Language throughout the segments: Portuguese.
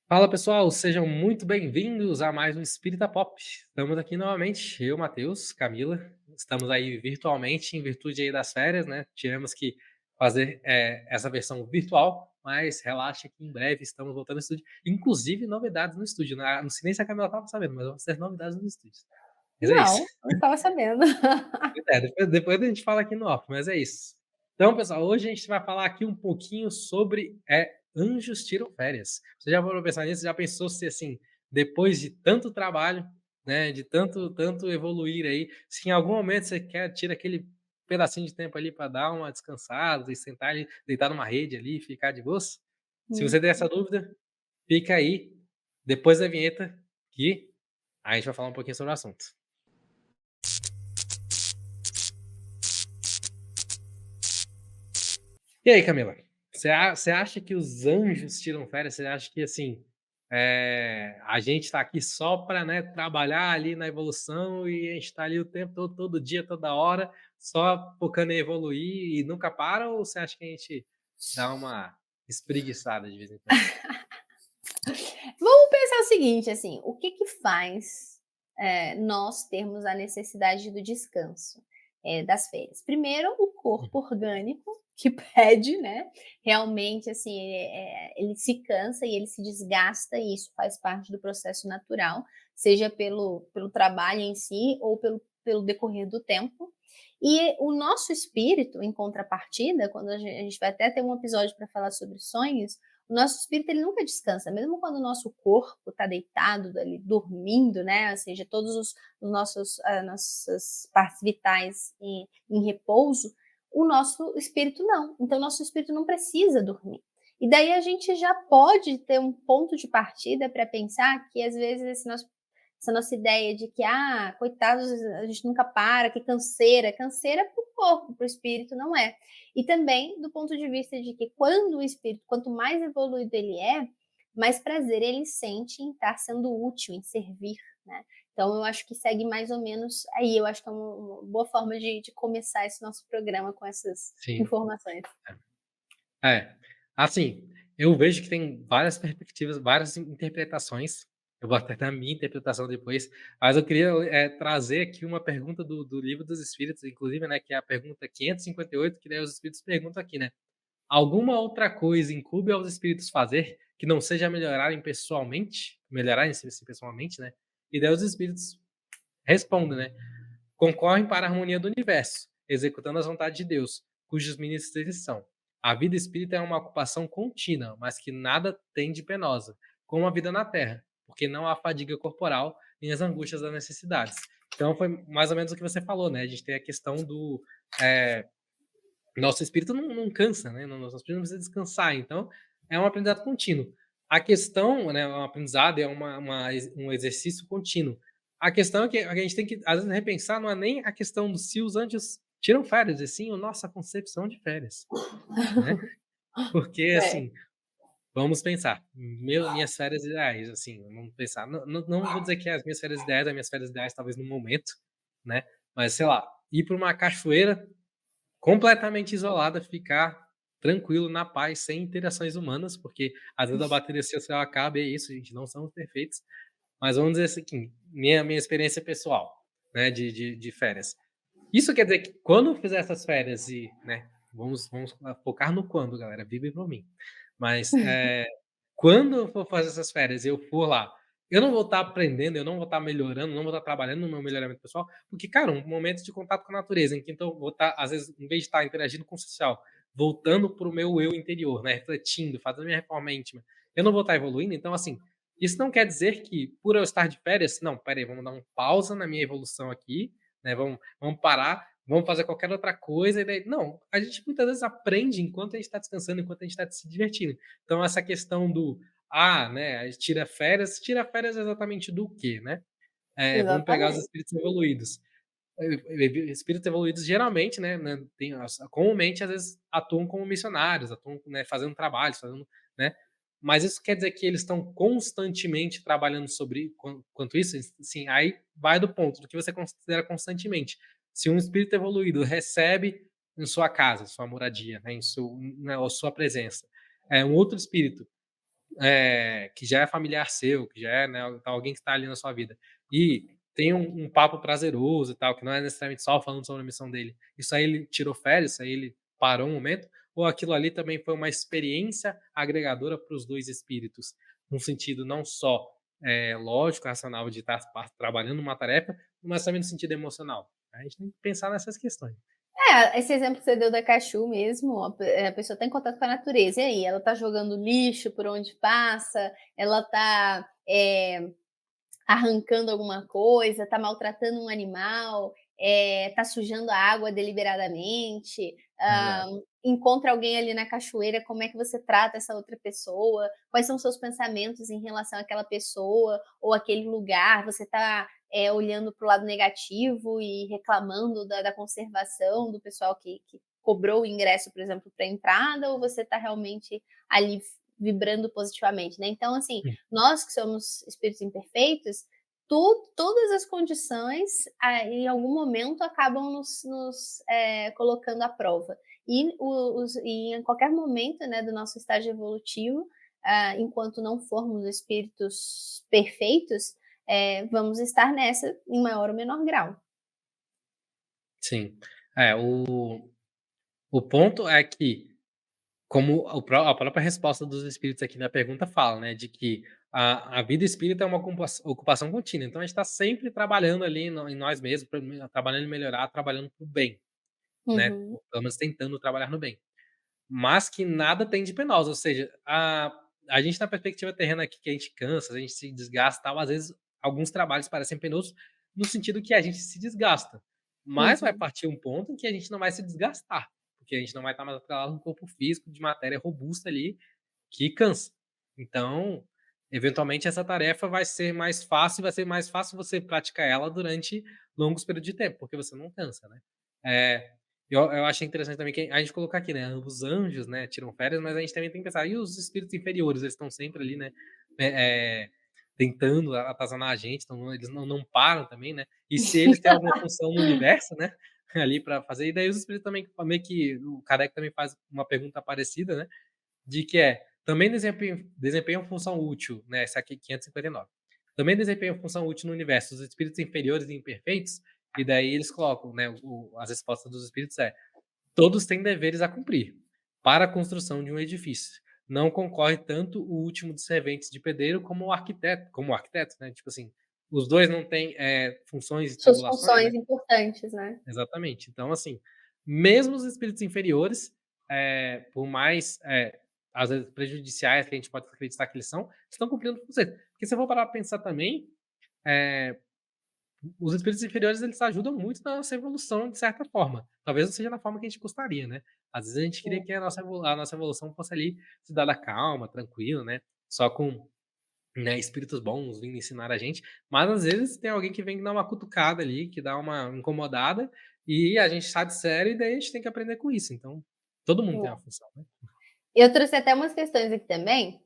Fala pessoal, sejam muito bem-vindos a mais um Espírita Pop. Estamos aqui novamente, eu, Matheus, Camila, estamos aí virtualmente em virtude aí das férias, né? Tivemos que fazer essa versão virtual, mas relaxa que em breve estamos voltando ao estúdio. Inclusive novidades no estúdio, né? Não sei nem se a Camila estava sabendo, mas vamos ter novidades no estúdio. Mas é isso. Não, não estava sabendo. Depois a gente fala aqui no off, mas é isso. Então, pessoal, hoje a gente vai falar aqui um pouquinho sobre anjos tiram férias. Você já parou pra pensar nisso? Já pensou se, assim, depois de tanto trabalho, né, de tanto evoluir aí, se em algum momento você quer tira aquele pedacinho de tempo ali para dar uma descansada e sentar ali, deitar numa rede ali e ficar de boas? Se você tem essa dúvida, fica aí depois da vinheta que a gente vai falar um pouquinho sobre o assunto. E aí, Camila, você acha que os anjos tiram férias? Você acha que, assim, a gente está aqui só para, né, trabalhar ali na evolução e a gente está ali o tempo todo, todo dia, toda hora, só focando em evoluir e nunca para? Ou você acha que a gente dá uma espreguiçada de vez em quando? Vamos pensar o seguinte, assim, o que que faz, nós termos a necessidade do descanso, das férias? Primeiro, o corpo orgânico que pede, né, realmente, assim, ele se cansa e ele se desgasta e isso faz parte do processo natural, seja pelo trabalho em si ou pelo decorrer do tempo. E o nosso espírito, em contrapartida, quando a gente vai até ter um episódio para falar sobre sonhos, o nosso espírito ele nunca descansa, mesmo quando o nosso corpo está deitado ali, dormindo, né? Ou seja, todos os nossos nossas partes vitais em repouso, o nosso espírito não. Então, o nosso espírito não precisa dormir. E daí a gente já pode ter um ponto de partida para pensar que às vezes essa nossa ideia de que, coitados, a gente nunca para, que canseira. Canseira para o corpo, para o espírito não é. E também do ponto de vista de que quando o espírito, quanto mais evoluído ele é, mais prazer ele sente em estar sendo útil, em servir, né? Então eu acho que segue mais ou menos aí, eu acho que é uma boa forma de começar esse nosso programa com essas Sim. informações. É, assim, eu vejo que tem várias perspectivas, várias interpretações. Eu vou até dar a minha interpretação depois, mas eu queria, trazer aqui uma pergunta do Livro dos Espíritos, inclusive, né, que é a pergunta 558, que daí os espíritos perguntam aqui, né: "Alguma outra coisa incube aos espíritos fazer, que não seja melhorarem-se pessoalmente", né, e daí os espíritos respondem, né: "Concorrem para a harmonia do universo, executando as vontades de Deus, cujos ministros eles são. A vida espírita é uma ocupação contínua, mas que nada tem de penosa, como a vida na terra, porque não há fadiga corporal nem as angústias das necessidades." Então foi mais ou menos o que você falou, né, a gente tem a questão do, eh, nosso espírito não cansa, né, nosso espírito não precisa descansar, então é um aprendizado contínuo. A questão, né, o aprendizado é um exercício contínuo. A questão é que a gente tem que, às vezes, repensar, não é nem a questão do se os anjos tiram férias, e sim a nossa concepção de férias, né. Porque, É. assim, vamos pensar, minhas férias ideais, assim, vamos pensar, não vou dizer que é as minhas férias ideais talvez no momento, né, mas sei lá, ir para uma cachoeira completamente isolada, ficar tranquilo, na paz, sem interações humanas, porque às vezes a bateria social acaba e é isso, gente, não somos perfeitos. Mas vamos dizer assim, minha experiência pessoal, né, de férias. Isso quer dizer que quando eu fizer essas férias e, né, vamos focar no quando, galera, vivem por mim. Mas, quando eu for fazer essas férias e eu for lá, eu não vou estar aprendendo, eu não vou estar melhorando, não vou estar trabalhando no meu melhoramento pessoal, porque, cara, um momento de contato com a natureza, em que então eu vou estar, às vezes, em vez de estar interagindo com o social, voltando para o meu eu interior, né, refletindo, fazendo minha reforma íntima, eu não vou estar evoluindo. Então, assim, isso não quer dizer que por eu estar de férias, não, espera aí, vamos dar um pausa na minha evolução aqui, né, vamos parar, vamos fazer qualquer outra coisa e daí não, a gente muitas vezes aprende enquanto a gente está descansando, enquanto a gente está se divertindo. Então essa questão do, né, a gente tira férias exatamente do quê, né? Vamos pegar os Exatamente. espíritos evoluídos. Espíritos evoluídos geralmente, né, comumente às vezes atuam como missionários, atuam, né, fazendo trabalhos, fazendo, né, mas isso quer dizer que eles estão constantemente trabalhando sobre quanto isso? Sim, aí vai do ponto do que você considera constantemente. Se um espírito evoluído recebe em sua casa, sua moradia, né, em sua presença, um outro espírito que já é familiar seu, que já é, né, alguém que está ali na sua vida, e tem um papo prazeroso e tal, que não é necessariamente só falando sobre a missão dele. Isso aí ele tirou férias, isso aí ele parou um momento, ou aquilo ali também foi uma experiência agregadora para os 2 espíritos, num sentido não só, lógico, racional de estar trabalhando uma tarefa, mas também no sentido emocional. A gente tem que pensar nessas questões. Esse exemplo que você deu da Cachu mesmo, a pessoa está em contato com a natureza, e aí? Ela está jogando lixo por onde passa, ela está arrancando alguma coisa, está maltratando um animal, está sujando a água deliberadamente, Exato. encontra alguém ali na cachoeira, como é que você trata essa outra pessoa? Quais são os seus pensamentos em relação àquela pessoa ou aquele lugar? Você está olhando para o lado negativo e reclamando da conservação do pessoal que cobrou o ingresso, por exemplo, para a entrada, ou você está realmente ali vibrando positivamente, né? Então, assim, Hum, nós que somos espíritos imperfeitos, todas as condições, em algum momento, acabam nos colocando à prova. E em qualquer momento, né, do nosso estágio evolutivo, enquanto não formos espíritos perfeitos, vamos estar nessa em maior ou menor grau. sim. É, o ponto é que, como a própria resposta dos espíritos aqui na pergunta fala, né, de que a vida espírita é uma ocupação contínua, então a gente está sempre trabalhando ali em nós mesmos, trabalhando em melhorar, trabalhando para o bem, né, Uhum. ou pelo menos tentando trabalhar no bem. Mas que nada tem de penoso, ou seja, a gente na perspectiva terrena aqui que a gente cansa, a gente se desgasta e tal, às vezes alguns trabalhos parecem penosos, no sentido que a gente se desgasta, mas vai Uhum. partir um ponto em que a gente não vai se desgastar, porque a gente não vai estar mais atrelado a um corpo físico de matéria robusta ali, que cansa. Então, eventualmente essa tarefa vai ser mais fácil você praticar ela durante longos períodos de tempo, porque você não cansa, né. Eh, eu achei interessante também que a gente colocou aqui, né, os anjos, né, tiram férias, mas a gente também tem que pensar, e os espíritos inferiores? Eles estão sempre ali, né, tentando atazanar a gente, então eles não param também, né. E se eles têm alguma função no universo, né, ali para fazer, e daí os espíritos também meio que o Kardec também faz uma pergunta parecida, né, de que também desempenham função útil, né, essa aqui 559. Também desempenham função útil no universo os espíritos inferiores e imperfeitos, e daí eles colocam, né, as respostas dos espíritos todos têm deveres a cumprir para a construção de um edifício. Não concorre tanto o último dos serventes de pedreiro como o arquiteto, né, tipo assim, os 2 não têm, funções e Suas tribulações, né. funções importantes, né. Exatamente. Então, assim, mesmo os espíritos inferiores, por mais, às vezes prejudiciais que a gente pode acreditar que eles são, estão cumprindo com você. Porque se eu for parar pra pensar também, eh, os espíritos inferiores eles ajudam muito na nossa evolução de certa forma. Talvez não seja na forma que a gente gostaria, né. Às vezes a gente queria que a nossa evolução fosse ali se dar da calma, tranquilo, né, só com, né, espíritos bons vindo ensinar a gente, mas às vezes tem alguém que vem dar uma cutucada ali, que dá uma incomodada, e a gente está de sério e daí a gente tem que aprender com isso, então todo mundo tem uma É. função, né. Eu trouxe até umas questões aqui também,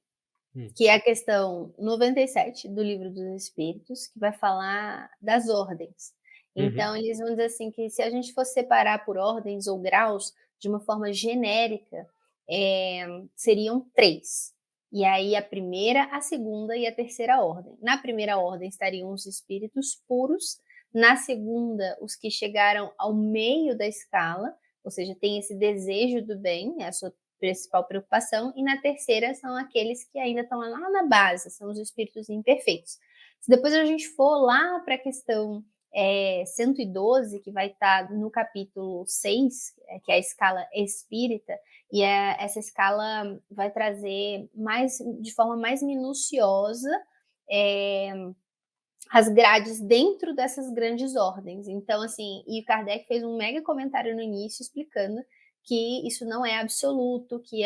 Hum. que é a questão 97 do Livro dos Espíritos, que vai falar das ordens. Uhum. Então, eles vão dizer assim que se a gente for separar por ordens ou graus de uma forma genérica, seriam 3. E aí a primeira, a segunda e a terceira ordem. Na primeira ordem estariam os espíritos puros, na segunda, os que chegaram ao meio da escala, ou seja, tem esse desejo do bem, é a sua principal preocupação, e na terceira são aqueles que ainda estão lá na base, são os espíritos imperfeitos. Se depois a gente for lá para a questão 112, que vai estar no capítulo 6, que é a escala espírita, e essa escala vai trazer mais, de forma mais minuciosa, é, as grades dentro dessas grandes ordens. Então, assim, e o Kardec fez um mega comentário no início explicando que isso não é absoluto, que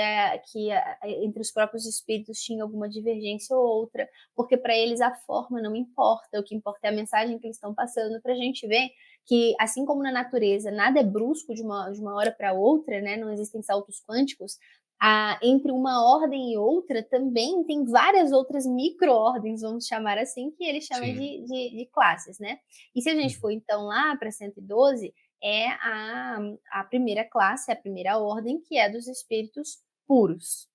entre os próprios espíritos tinha alguma divergência ou outra, porque para eles a forma não importa, o que importa é a mensagem que eles estão passando, para a gente ver que, assim como na natureza, nada é brusco de uma hora para outra, né? Não existem saltos quânticos, entre uma ordem e outra também tem várias outras micro-ordens, vamos chamar assim, que ele chama Sim. de classes, né? E se a gente Uhum. for então lá para 112, é a primeira classe, a primeira ordem, que é dos espíritos puros.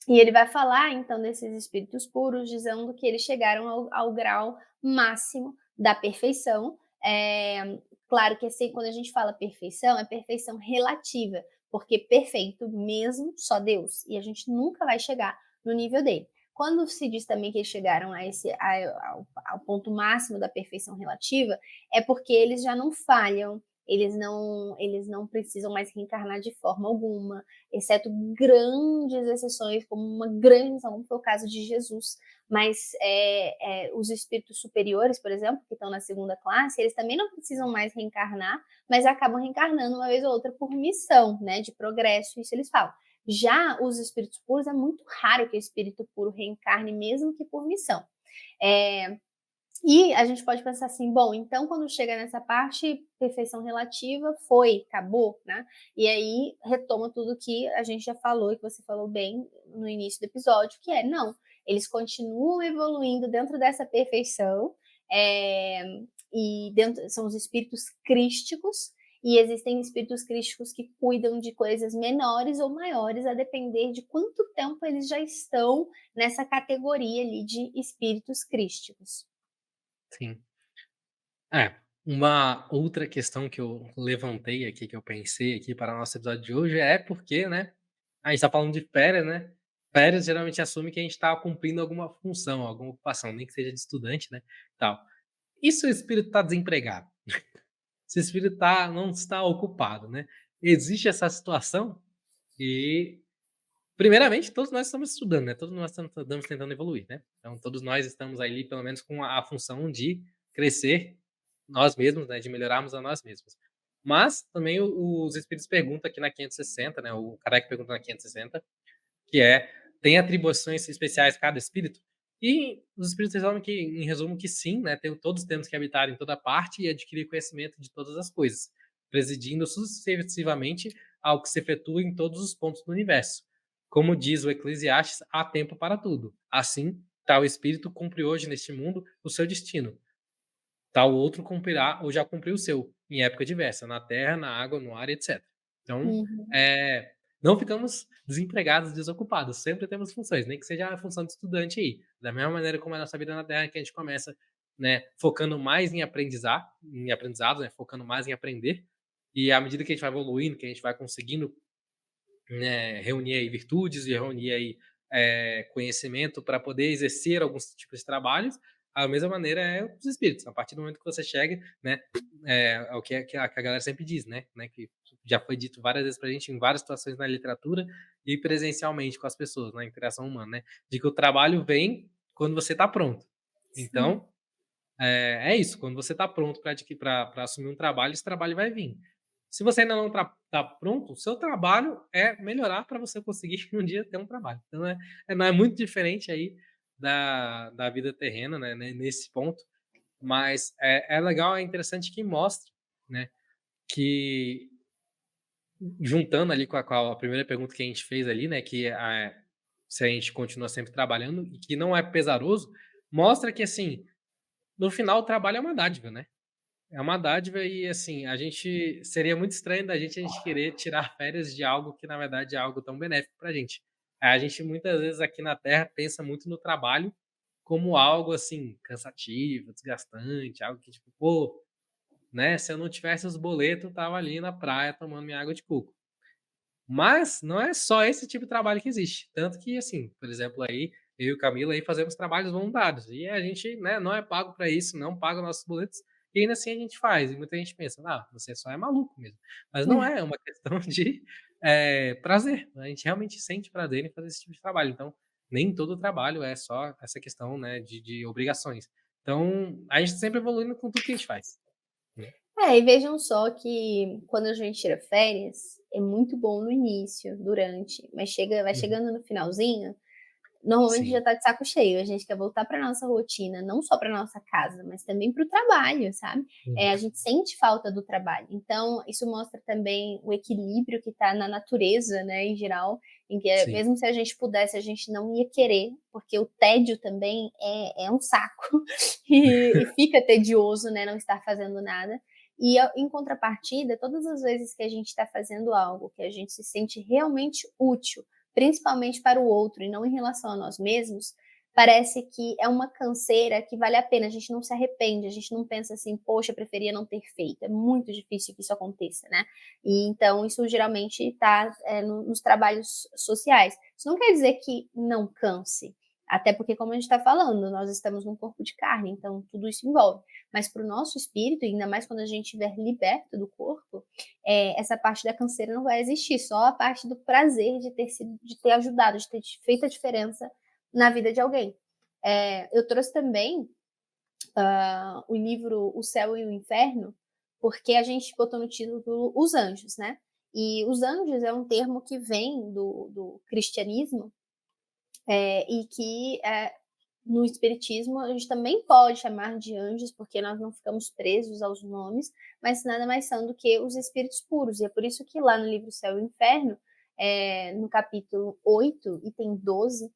E ele vai falar, então, desses espíritos puros, dizendo que eles chegaram ao grau máximo da perfeição. Claro que assim, quando a gente fala perfeição, é perfeição relativa, porque perfeito mesmo só Deus, e a gente nunca vai chegar no nível dele. Quando se diz também que eles chegaram ao ponto máximo da perfeição relativa, é porque eles já não falham, eles não precisam mais reencarnar de forma alguma, exceto grandes exceções, como uma grande missão, como foi o caso de Jesus. Mas os espíritos superiores, por exemplo, que estão na segunda classe, eles também não precisam mais reencarnar, mas acabam reencarnando uma vez ou outra por missão, né, de progresso, isso eles falam. Já os espíritos puros, é muito raro que o espírito puro reencarne, mesmo que por missão. É, e a gente pode pensar assim, bom, então quando chega nessa parte, perfeição relativa, foi, acabou, né? E aí retoma tudo que a gente já falou e que você falou bem no início do episódio, que é, não, eles continuam evoluindo dentro dessa perfeição, é, e dentro, são os espíritos crísticos, e existem espíritos crísticos que cuidam de coisas menores ou maiores, a depender de quanto tempo eles já estão nessa categoria ali de espíritos crísticos. Sim. É, uma outra questão que eu levantei aqui, que eu pensei aqui para o nosso episódio de hoje é porque, né, a gente tá falando de férias, né, férias geralmente assume que a gente tá cumprindo alguma função, alguma ocupação, nem que seja de estudante, né, tal. E se o espírito tá desempregado? Se o espírito não está ocupado, né? Existe essa situação e, primeiramente, todos nós estamos estudando, né? Todos nós estamos tentando evoluir, né? Então, todos nós estamos ali, pelo menos, com a função de crescer nós mesmos, né? De melhorarmos a nós mesmos. Mas também os espíritos perguntam aqui na 560, né? O Kardec pergunta na 560, que é: tem atribuições especiais cada espírito? E os espíritos resolvem que, em resumo, que sim, né? Todos temos que habitar em toda parte e adquirir conhecimento de todas as coisas, presidindo sucessivamente ao que se efetua em todos os pontos do universo. Como diz o Eclesiastes, há tempo para tudo. Assim, tal espírito cumpre hoje neste mundo o seu destino. Tal outro cumprirá ou já cumpriu o seu, em época diversa, na terra, na água, no ar, etc. Então, Uhum. não ficamos desempregados, desocupados, sempre temos funções, nem que seja a função de estudante aí. Da mesma maneira como é a nossa vida na terra, que a gente começa, né, focando mais em aprendizado, né, focando mais em aprender, e à medida que a gente vai evoluindo, que a gente vai conseguindo, né, reunir aí virtudes e reunir aí, conhecimento para poder exercer alguns tipos de trabalhos, a mesma maneira é os espíritos. A partir do momento que você chega, né, é o que a galera sempre diz, né, que já foi dito várias vezes pra gente em várias situações na literatura e presencialmente com as pessoas, na interação humana, né, de que o trabalho vem quando você está pronto. Sim. Então, é isso, quando você está pronto para assumir um trabalho, esse trabalho vai vir. Se você ainda não tá pronto, o seu trabalho é melhorar para você conseguir um dia ter um trabalho. Então não é muito diferente aí da vida terrena, né, nesse ponto, mas é legal, é interessante que mostra, né, que juntando ali com a primeira pergunta que a gente fez ali, né, que se a gente continua sempre trabalhando e que não é pesaroso, mostra que, assim, no final o trabalho é uma dádiva, né. É uma dádiva e, assim, a gente seria muito estranho a gente querer tirar férias de algo que, na verdade, é algo tão benéfico pra gente. A gente, muitas vezes, aqui na Terra, pensa muito no trabalho como algo, assim, cansativo, desgastante, algo que, tipo, pô, né, se eu não tivesse os boletos, eu estava ali na praia tomando minha água de coco. Mas não é só esse tipo de trabalho que existe. Tanto que, assim, por exemplo, aí, eu e o Camilo aí fazemos trabalhos voluntários. E a gente, né, não é pago para isso, não paga nossos boletos, e ainda assim a gente faz. E muita gente pensa, ah, você só é maluco mesmo. Mas não é, é uma questão de prazer. A gente realmente sente prazer em fazer esse tipo de trabalho. Então, nem todo trabalho é só essa questão, né, de obrigações. Então, a gente sempre evoluindo com tudo que a gente faz. Né? E vejam só que quando a gente tira férias, é muito bom no início, durante, mas vai Uhum. chegando no finalzinho, normalmente já Sim. tá de saco cheio, a gente quer voltar para nossa rotina, não só para nossa casa, mas também para o trabalho, sabe. Uhum. A gente sente falta do trabalho, então isso mostra também o equilíbrio que tá na natureza, né, em geral, em que, Sim. mesmo se a gente pudesse, a gente não ia querer, porque o tédio também é um saco, e fica tedioso, né, não estar fazendo nada. E em contrapartida, todas as vezes que a gente está fazendo algo que a gente se sente realmente útil principalmente para o outro e não em relação a nós mesmos, parece que é uma canseira que vale a pena, a gente não se arrepende, a gente não pensa assim: "Poxa, eu preferia não ter feito", é muito difícil que isso aconteça, né. E então isso geralmente está, nos trabalhos sociais. Isso não quer dizer que não canse, até porque como a gente está falando, nós estamos num corpo de carne, então tudo isso envolve. Mas para o nosso espírito, ainda mais quando a gente estiver liberto do corpo, essa parte da canseira não vai existir, só a parte do prazer de ter ajudado, de ter feito a diferença na vida de alguém. Eu trouxe também o livro O Céu e o Inferno, porque a gente botou no título Os Anjos, né? E os anjos é um termo que vem do cristianismo e que no espiritismo a gente também pode chamar de anjos, porque nós não ficamos presos aos nomes, mas nada mais são do que os espíritos puros. E é por isso que lá no livro Céu e Inferno, no capítulo 8, item 12,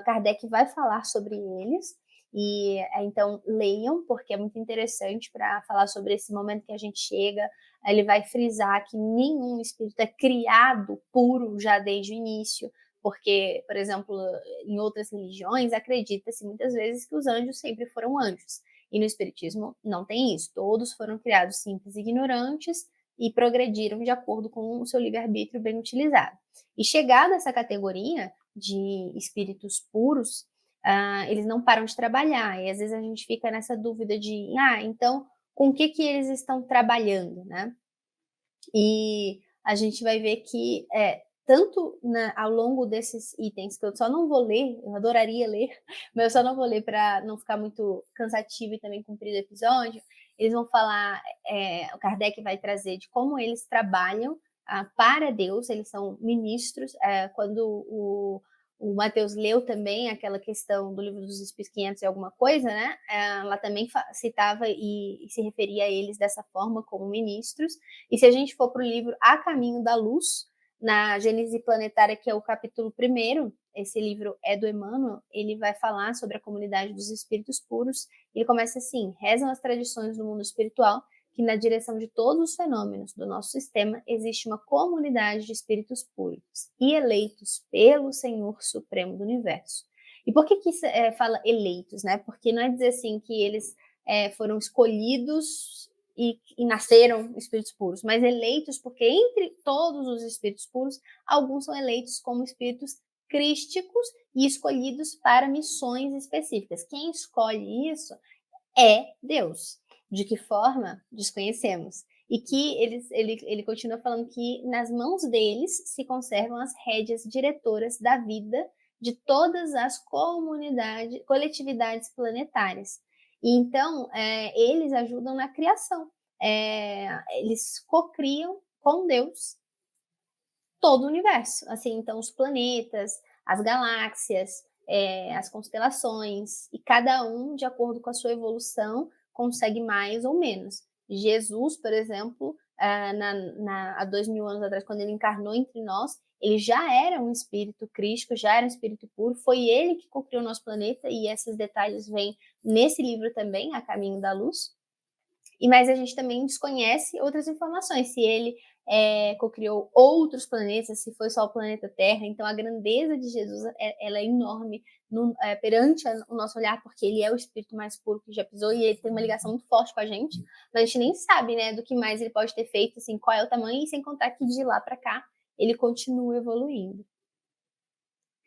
Kardec vai falar sobre eles. E então leiam, porque é muito interessante para falar sobre esse momento que a gente chega. Ele vai frisar que nenhum espírito é criado puro já desde o início, porque, por exemplo, em outras religiões, acredita-se muitas vezes que os anjos sempre foram anjos. E no Espiritismo não tem isso. Todos foram criados simples e ignorantes e progrediram de acordo com o seu livre-arbítrio bem utilizado. E chegada essa categoria de espíritos puros, eles não param de trabalhar. E às vezes a gente fica nessa dúvida de, então, com o que eles estão trabalhando, né? E a gente vai ver que tanto ao longo desses itens, que eu só não vou ler, eu adoraria ler, mas eu só não vou ler para não ficar muito cansativo e também comprido o episódio. Eles vão falar, o Kardec vai trazer de como eles trabalham para Deus, eles são ministros. Quando o Mateus leu também aquela questão do livro dos Espíritos 500 e alguma coisa, né? Ela também citava e se referia a eles dessa forma, como ministros. E se a gente for para o livro A Caminho da Luz, na Gênese Planetária, que é o capítulo 1º, esse livro é do Emmanuel, ele vai falar sobre a comunidade dos espíritos puros. Ele começa assim: rezam as tradições do mundo espiritual que na direção de todos os fenômenos do nosso sistema existe uma comunidade de espíritos puros e eleitos pelo Senhor Supremo do Universo. E por que isso fala eleitos, né? Porque não é dizer assim que eles foram escolhidos e nasceram espíritos puros, mas eleitos porque entre todos os espíritos puros, alguns são eleitos como espíritos crísticos e escolhidos para missões específicas. Quem escolhe isso é Deus. De que forma? Desconhecemos. E que ele continua falando que nas mãos deles se conservam as rédeas diretoras da vida de todas as coletividades planetárias. E então, eles ajudam na criação. Eles cocriam com Deus todo o universo. Assim, então, os planetas, as galáxias, as constelações, e cada um, de acordo com a sua evolução, consegue mais ou menos. Jesus, por exemplo, há 2000 anos atrás, quando ele encarnou entre nós, ele já era um espírito crístico, já era um espírito puro, foi ele que cocriou o nosso planeta, e esses detalhes vêm nesse livro também, A Caminho da Luz. Mas a gente também desconhece outras informações, se ele cocriou outros planetas, se foi só o planeta Terra. Então a grandeza de Jesus ela é enorme perante o nosso olhar, porque ele é o espírito mais puro que já pisou e ele tem uma ligação muito forte com a gente, mas a gente nem sabe, né, do que mais ele pode ter feito, assim, qual é o tamanho, e sem contar que de lá para cá ele continua evoluindo.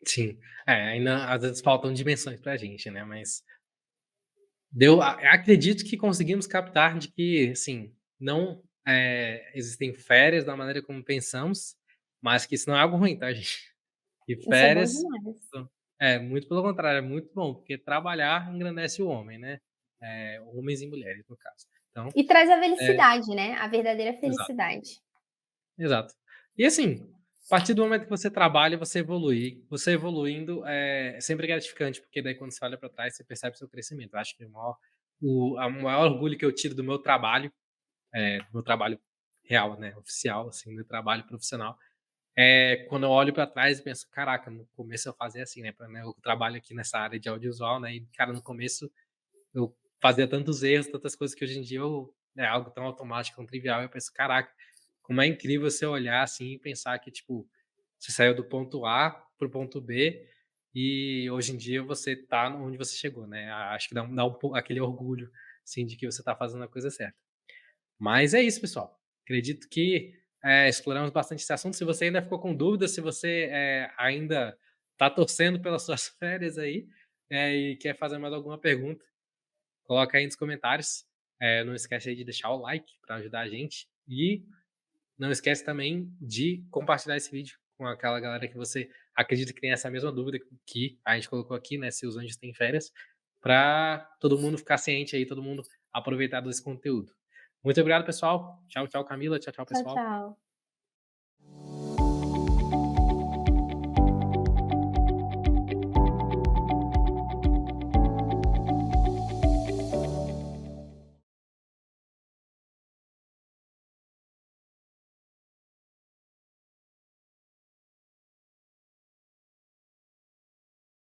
Sim. Ainda às vezes faltam dimensões pra gente, né, mas acredito que conseguimos captar de que, assim, não, existem férias da maneira como pensamos, mas que isso não é algo ruim, tá, gente? Que Isso é bom férias demais. muito pelo contrário, é muito bom, porque trabalhar engrandece o homem, né, homens e mulheres, no caso. Então, E traz a é felicidade, né, a verdadeira exato, felicidade. exato. E assim, a partir do momento que você trabalha, você evolui. Você evoluindo é sempre gratificante, porque daí quando você olha para trás, você percebe o seu crescimento. Eu acho que o maior orgulho que eu tiro do meu trabalho real, né, oficial, assim, do meu trabalho profissional, é quando eu olho para trás e penso: "Caraca, no começo eu fazia assim", né, eu trabalho aqui nessa área de audiovisual, né, e cara, no começo eu fazia tantos erros, tantas coisas que hoje em dia é algo tão automático, tão trivial, eu penso: "Caraca, como é incrível você olhar, assim, e pensar que, tipo, Você saiu do ponto A para o ponto B e hoje em dia você tá onde você chegou, né. Acho que dá um po aquele orgulho, assim, de que você tá fazendo a coisa certa. Mas é isso, pessoal. Acredito que, exploramos bastante esse assunto. Se você ainda ficou com dúvidas, se você, ainda está torcendo pelas suas férias aí, e quer fazer mais alguma pergunta, coloca aí nos comentários. Não esquece aí de deixar o like para ajudar a gente e não esquece também de compartilhar esse vídeo com aquela galera que você acredita que tem essa mesma dúvida que a gente colocou aqui, né, se os anjos têm férias, para todo mundo ficar ciente aí, todo mundo aproveitar desse conteúdo. Muito obrigado, pessoal. Tchau, tchau, Camila. Tchau, tchau, Tchau, pessoal. tchau.